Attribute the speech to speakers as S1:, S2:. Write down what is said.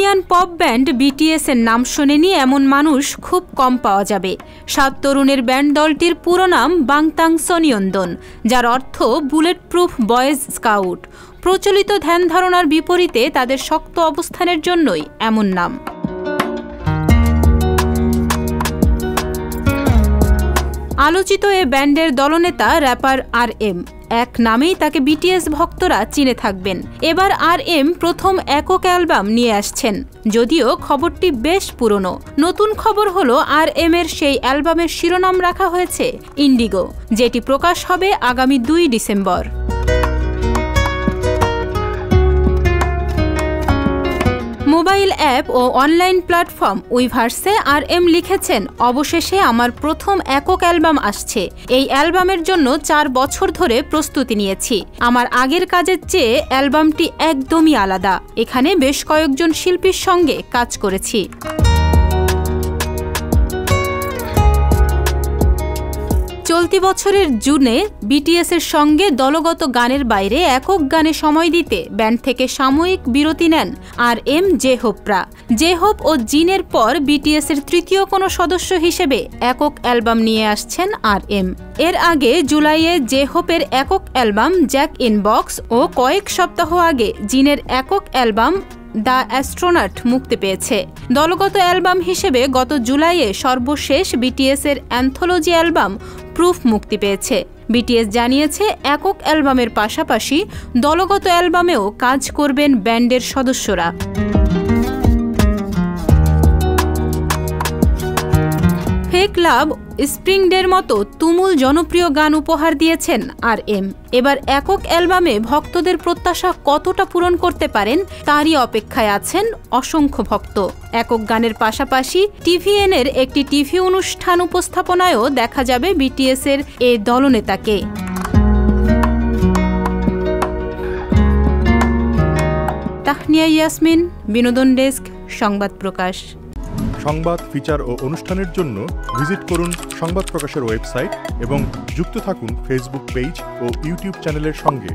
S1: Korean pop band BTS এর নাম শোনেনি এমন মানুষ খুব কম পাওয়া যাবে। 7 তরুণের ব্যান্ড দলটির পুরো নাম বাংতাং সনিয়ন্দন, যার অর্থ বুলেট প্রুফ বয়েজ স্কাউট। প্রচলিত ধ্যান ধারণার বিপরীতে তাদের শক্ত অবস্থানের জন্যই এমন নাম। আলোচিত এ ব্যান্ডের দলনেতা র্যাপার RM। এক নামেই তাকে BTS ভক্তরা চিনে থাকবেন। এবার RM প্রথম একক অ্যালবাম নিয়ে আসছেন, যদিও খবরটি বেশ পুরনো। নতুন খবর হলো RM এর সেই অ্যালবামের শিরোনাম রাখা হয়েছে ইন্ডিগো, যেটি প্রকাশ হবে আগামী 2 ডিসেম্বর। মোবাইল অ্যাপ ও অনলাইন প্ল্যাটফর্ম উইভার্সে RM লিখেছেন, অবশেষে আমার প্রথম একক অ্যালবাম আসছে। এই অ্যালবামের জন্য 4 বছর ধরে প্রস্তুতি নিয়েছি। আমার আগের কাজের চেয়ে অ্যালবামটি একদমই আলাদা। এখানে বেশ কয়েকজন শিল্পীর সঙ্গে কাজ করেছি। চলতি বছরের জুনে BTS এর সঙ্গে দলগত গানের বাইরে একক গানে সময় দিতে ব্যান্ড থেকে সাময়িক বিরতি নেন RM জেহোপরা। জেহোপ ও জিনের পর BTS এর তৃতীয় কোনো সদস্য হিসেবে একক অ্যালবাম নিয়ে আসছেন RM। এর আগে জুলাইয়ে জেহোপের একক অ্যালবাম জ্যাক ইন বক্স ও কয়েক সপ্তাহ আগে জিনের একক অ্যালবাম দ্য অ্যাস্ট্রোনট মুক্তি পেয়েছে। দলগত অ্যালবাম হিসেবে গত জুলাইয়ে সর্বশেষ BTS এর অ্যান্থোলজি অ্যালবাম প্রুফ মুক্তি পেয়েছে। BTS জানিয়েছে একক অ্যালবামের পাশাপাশি দলগত অ্যালবামেও কাজ করবেন ব্যান্ডের সদস্যরা। ফেক লাভ, স্প্রিং ডের মতো তুমুল জনপ্রিয় গান উপহার দিয়েছেন RM। এবার একক অ্যালবামে ভক্তদের প্রত্যাশা কতটা পূরণ করতে পারেন তারই অপেক্ষায় আছেন অসংখ্য ভক্ত। একক গানের পাশাপাশি TVN এর একটি টিভি অনুষ্ঠান উপস্থাপনায়ও দেখা যাবে BTS এর এই দলনেতাকে। তাহনিয়া ইয়াসমিন, বিনোদন ডেস্ক, সংবাদ প্রকাশ।
S2: সংবাদ, ফিচার ও অনুষ্ঠানের জন্য ভিজিট করুন সংবাদ প্রকাশের ওয়েবসাইট এবং যুক্ত থাকুন ফেসবুক পেজ ও ইউটিউব চ্যানেলের সঙ্গে।